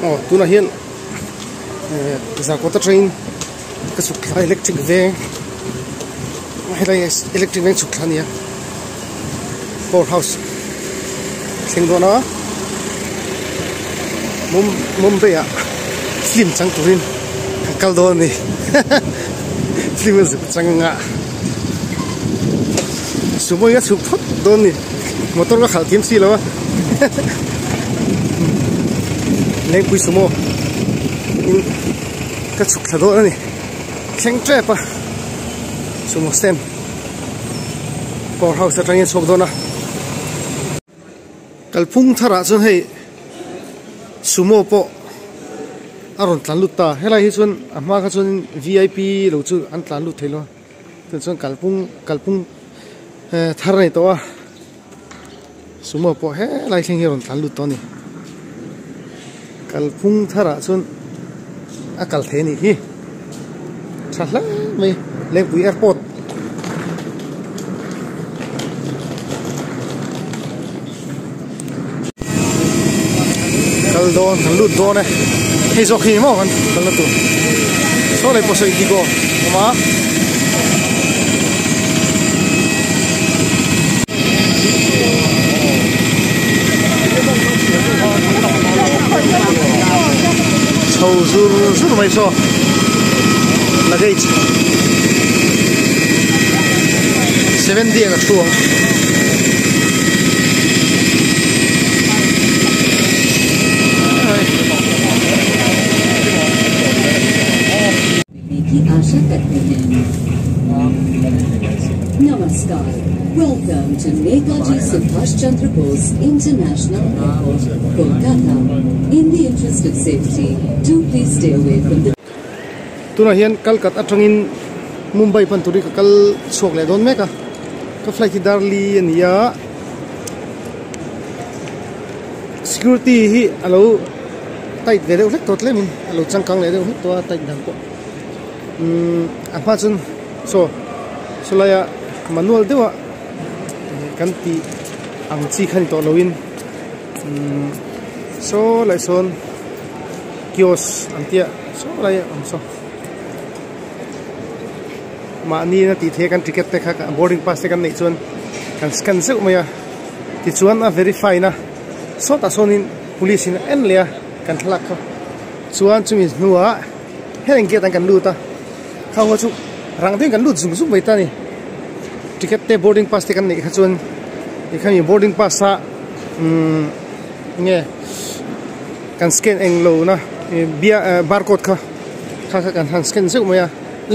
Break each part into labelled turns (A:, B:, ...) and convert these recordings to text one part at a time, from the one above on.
A: oh tu na hian za ko ta train ka suk electric ve helai electric ve suk thania powerhouse sing do na Mumbai à film chẳng turin kal do ni film zu chẳng nga sumo ya su phot do ni motor ka khal tim si lo le pui sumo in ka chuk thado ni kheng tre pa sumo stem powerhouse atangin sok do na kalphung thara chon hei sumo po aron tlan luta helai hi chun ama kha chun VIP lo chu an tlan lut thelo ten chun kalpung thar nei to a sumo po helai thleng hi ron tlan lut to ni kalpung thara chun a kal the ni hi thla mai lengpui airport don lut don này hay do khi mà còn là tụ số này có sự gì go mà sầu rú mấy số là cái 7 dia cái chuông
B: आशा करते हैं। Namaskar. Welcome to Netaji Subhash Chandra Bose International Airport, Kolkata. In the interest of safety, do please stay away from the.
A: Tu na hian Kolkata atangin Mumbai panturi ka kal sok le don me ka flight darli ania security hi alo tight ve deuh hlek tot le min alo changkang le deuh to tight dang ko apa chun so laya manual dewa kan ti ang chi khan to loin so lai son kios antia so laya so ma ni na ti the kan ticket te kha boarding pass te kan nei chun kan scan se umaya ti chuan a verify na so ta sonin police in en lea kan thlak kha chuan chumi nuwa heng ke tan kan lu ta khao chu rang ten kan lut zum zum mai ta ni ticket te boarding pass te kan nei kha chuan ni khami boarding pass sa nge kan scan eng lo na bia barcode kha kan han scan se umaya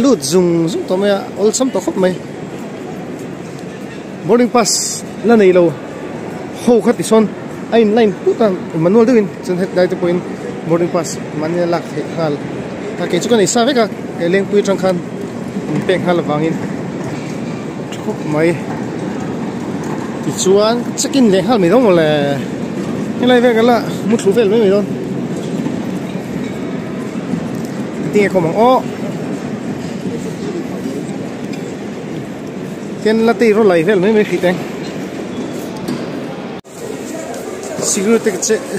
A: lut zum to maya ol sam to khop mai boarding pass la nei lo ho khat ti son ain line puta manual doin chen het dai te point boarding pass man lak the hal ta ke chu kan isa ve ka leng pui tang khan peng hal wangin khop mai ti chuan check-in le hal mi dong le ni lai ve ka la mu thu vel mai don ti ko mang o ken la ti ro lai vel mai khiteng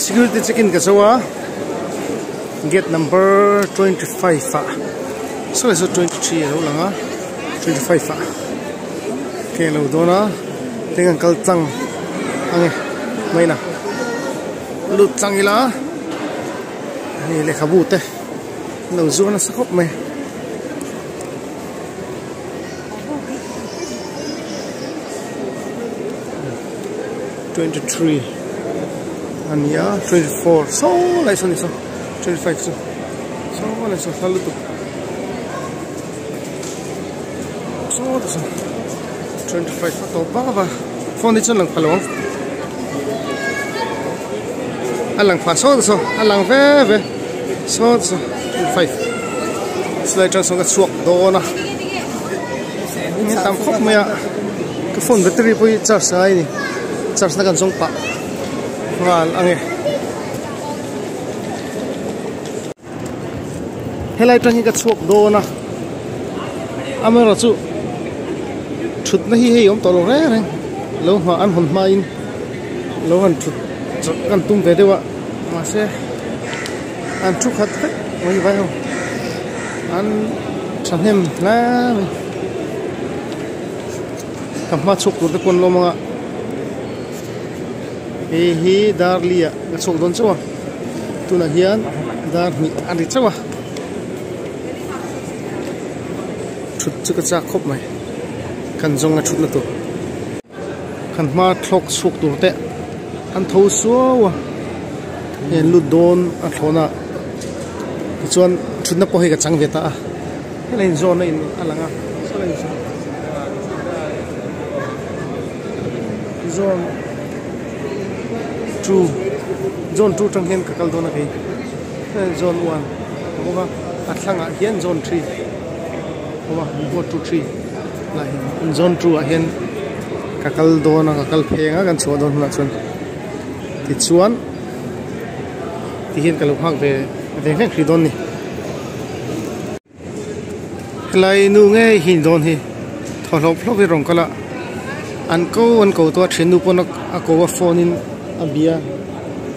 A: security check-in ka sawa gate number 25 fa so is 23 ro langa 25 fa ke lo dona tengan kal chang ange mai na lut chang ila ni le khabu te lo zu na sakop mai and yeah 24 so lai son so 25 so lai so halu tu so 25 to ba phone ni chon lang phalong alang pha so alang ve so 25 slai chang so ga chuak do na ni tam khop maya cái phone battery poi charge ai ni charge na kan song pa ngal ange helai tang ka chuak do na amara chu thut na hi he yom to lo re lo ha an hon ma in lo han thut kan tum ve dewa ma se an thu khát hết mấy vậy không an chẳng hem lá cầm mắt chụp được con lông ạ hi dar lia chụp đón cháu tu là hiền dar mi ăn đi cháu chút chút cái chắc khóc mày cần dùng cái chút là tu cần mắt thọc chụp được thế an thâu xua hiện lụt đồn ở thôn à chuan chút nó bôi cái trắng việt ta cái này zone này anh lăng à zone two trong hiện cả câu đó là cái zone 1 đúng không ạ thằng à hiện zone 3 đúng không 1 2 3 là zone 2 hiện cả câu đó là cả câu phèn á gần số đó là chuan thì chuan thì hiện cả lục hàng về khi đón này lại nu nghe hình đón thì thọ lộc lộc về rong cả là anh câu tua trên nu pon câu phone in abia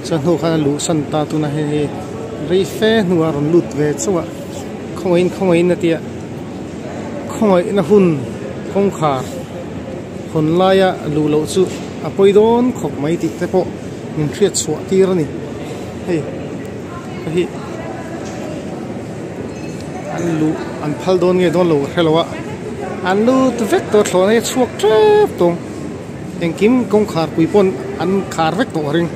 A: chân hồ khá lũ sân ta tu na he rei phê nu aron lụt về chỗ ạ không in là tiệt không in là hun không khả hun lai à lũ lẩu chú bôi đón khóc mấy tít thế po mình triệt xóa tì ra nè hey anh lũ anh phal đón nghe đón lũ hello ạ anh lũ tu vét tổ thọ này suộc trép tung anh kim công khار quý pon anh khار vét tổ ring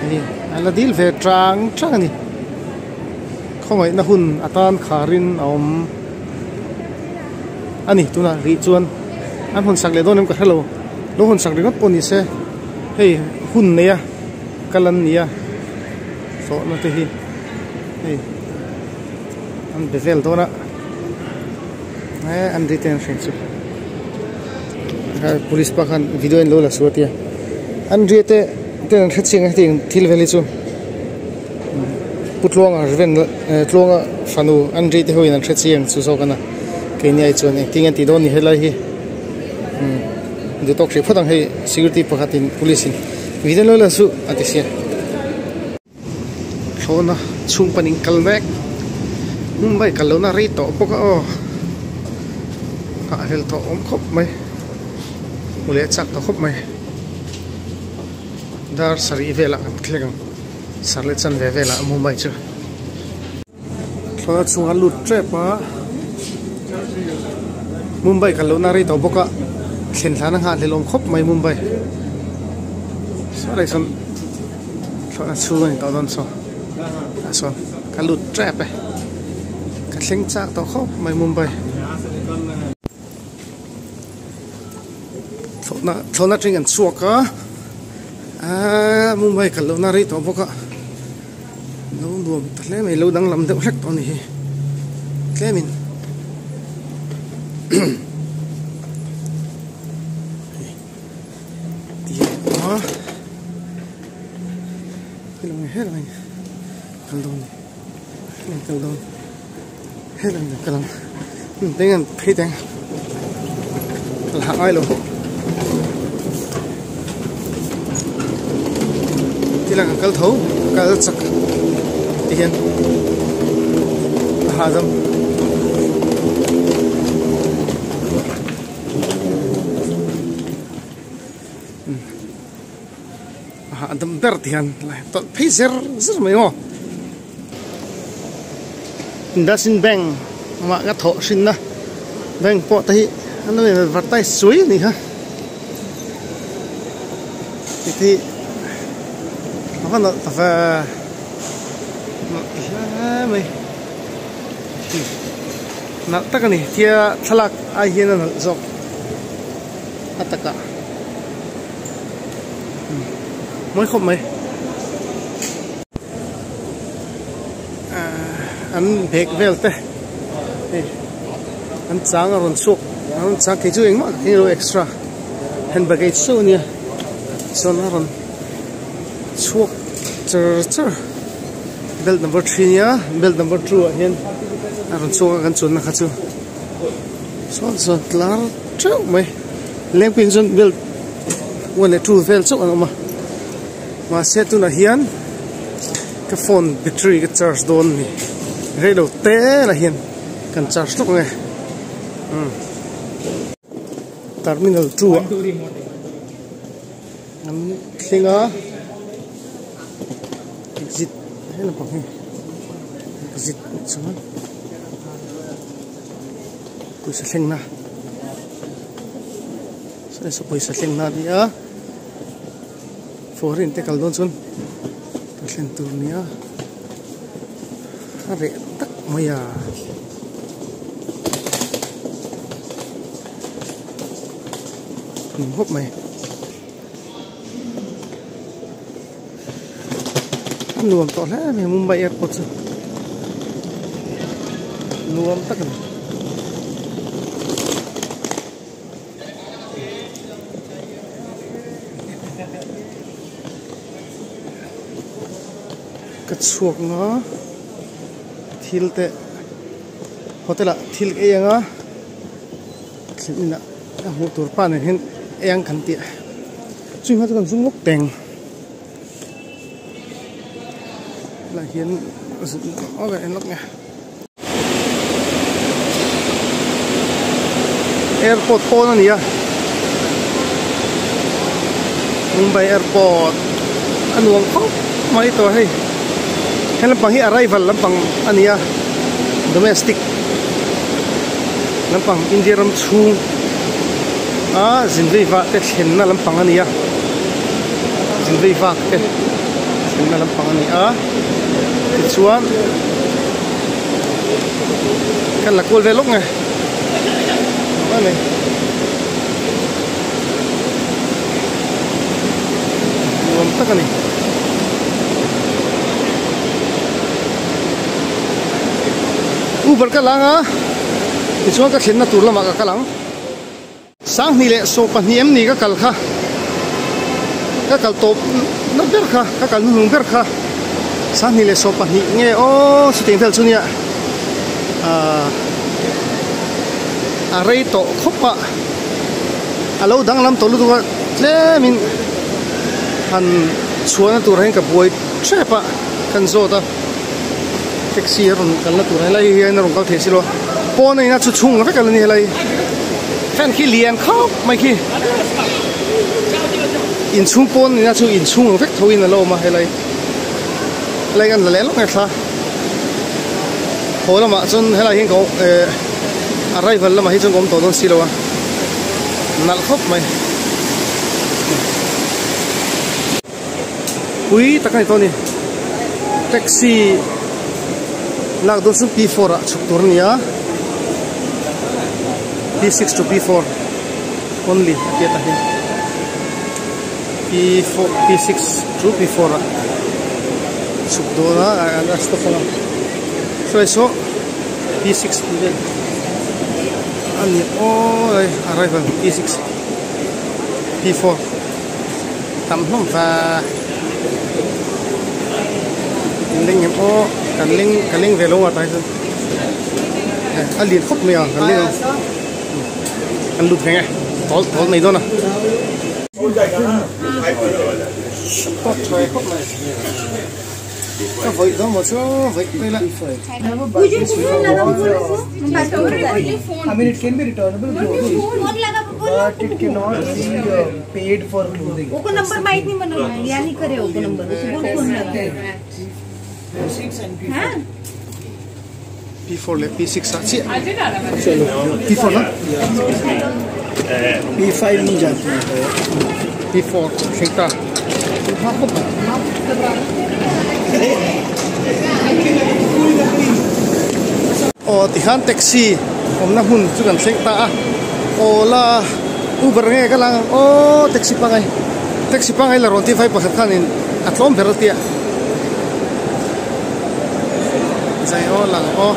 A: thì anh là deal về trang nè không phải là hun atan kharin anh này tu na ri chuan anh hun sak le đón em cả hello lúc hun sak ring pon ni se hey hun này à kalan nia so na te hi hey an bevel to na an detention chu police pa khan video in lo la suatia an rete ten khatching ting thil veli chu putlong ar ven tlonga fanu an rete hoin an khatching chu so kana ke ni ai chuan acting an ti don ni helai hi du tok se photang hei security pakhatin police video lo la su atisia thona chung paning kalmek Mumbai kalona rito poka o ka hel to khop mai mule chak to khop mai dar sari vela tlegang sarle chan ve vela Mumbai chu thona chunga lut trepa Mumbai kalona rito poka thlen thana nga lelom khop mai Mumbai sare son thona chu ni to don so so kalut trap e ka thleng chak to khop mai Mumbai thona tring an chuaka Mumbai kalona ri to boka no nuam tle mai lo dang lam de hlek to ni tlemin Hello. Kaldon helang kalang dengan pedang lah ai lo tilang kal thau kal chak tihen hadam hadam ber tihan lah to phaser zir mai ngo Dasin Bank mà cái thọ sinh na bank po thấy nó là vật tay suối này ha thì nó còn tập về mày nãy tất cả này thì thalak ai hiện là dọc tất cả mới không mày anh bẹt vel te anh chang aron suộc anh chang cái chú anh mà cái đồ extra hand bagage số nha so aron suộc chở belt number 3 nha belt number 2 hiện aron suộc anh chun na khát chu so klar chở mày lên pin chun belt one two vel chúc anh mà set tu là hiền cái phone battery cái charge don ni rei lo te la hian kan charge tok nge terminal 2 an thlinga exit hela pa hi exit chuan puisa thlengna so puisa thlengna dia foreign te kal don chun thlen tur nia are tak maya hop mai nuam to la me Mumbai airport chu nuam takan kat suak nga thil te hotel a thil e anga thilina hu tur pa ne hin eng kan ti chung ha kan sung teng la hian oga en lok nga airport phone ania Mumbai airport anuang khop mai to hei lampang hi arrival lampang ania domestic lampang India ram chung zinvei va te thenna lampang ania zinvei va te thenna lampang ania chuan kan la kol ve lok nge ane nuam takani Uber ka lang chuan ka thenna tur lama ka lang sang ni le so paniem ni ka kal kha ka kal top na ber kha ka kal nu ber kha sang ni le so pani nge o siting thel chunia a rei to khopa alo dang lam to lu tu le min han chuan tur hen ka boi trepa kan zo ta taxi ron kal na tur lai hian ron kal thesilo pon ina chu chung ka kal ni lai fan khi lian khop mai khi in chung pon ina chu in chung vek thoin alo ma helai lai kan le lok nge thla holama chun helai hin ko arrival lama hi chung kom to don silowa nal khop mai ui takai to ni taxi lak don su P4 a chuk tur nia P6 to P4 only get ahead P4 P6 to P4 chuk do na stop na so P6 then ani arrival P6 P4 tam hlom fa ling em kan ling velo wa tai alin khop me kan ling kan lut nge tol nei dona tot choi khop mai ka voi do mo cho voi pe la
C: I mean it can be returnable clothing but it cannot be paid for clothing
D: वो नंबर माहित नहीं बनवला या नहीं करे वो नंबर उसको फोन लगता है हां
A: P4 le P6 अच्छी चलो P4 ना
C: P5 नहीं जाते हैं
A: P4 शिंता o tihan taxi omna hun chu kan thlengta ola Uber nge ka lang o taxi pangai la ron ti 5 pakhat khanin atlom beratia zai o lang o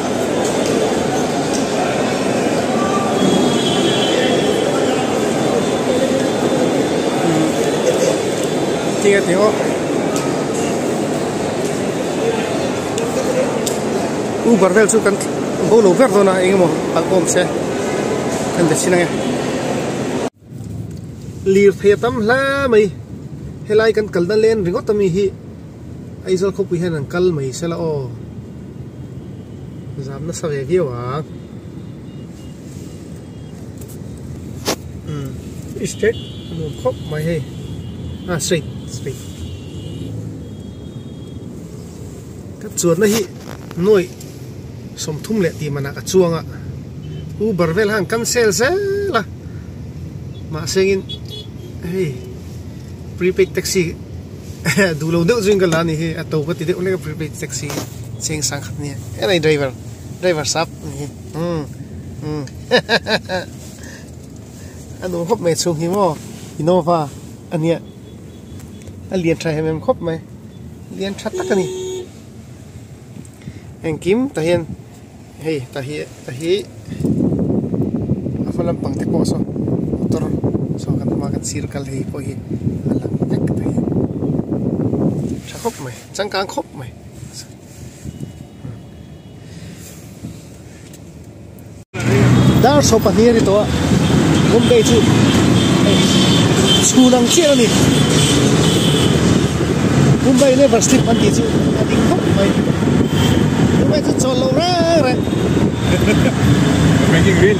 A: tinga tingo Uber vel chu kan bolo ver dona engmo alkom se kan de sinanga lir thetam hla mai helai kan kalna len ringot tami hi Aizol ko puhen ang kal mai sela o zam na sa view wa straight no khop mai he straight ka chuan na hi noi som thum le ti mana ka chuanga Uber vel hang cancel la ma sengin hey prepaid taxi dulo de jing gal ani he ato pati de ulega prepaid taxi seng sang khat ni ai driver sap ni anu hop me chung hi mo Innova ania alien trai hem khop mai lien that takani engkim ta hian hey ta hi afalam pangte ko so motor so kan makan circle hi po hi alang tek ta hi khop mai changkang khop mai dar so pa ni ri to Mumbai chu sunang che ni Mumbai le versti panti chu ading khop mai Mumbai chu cholo ra making grill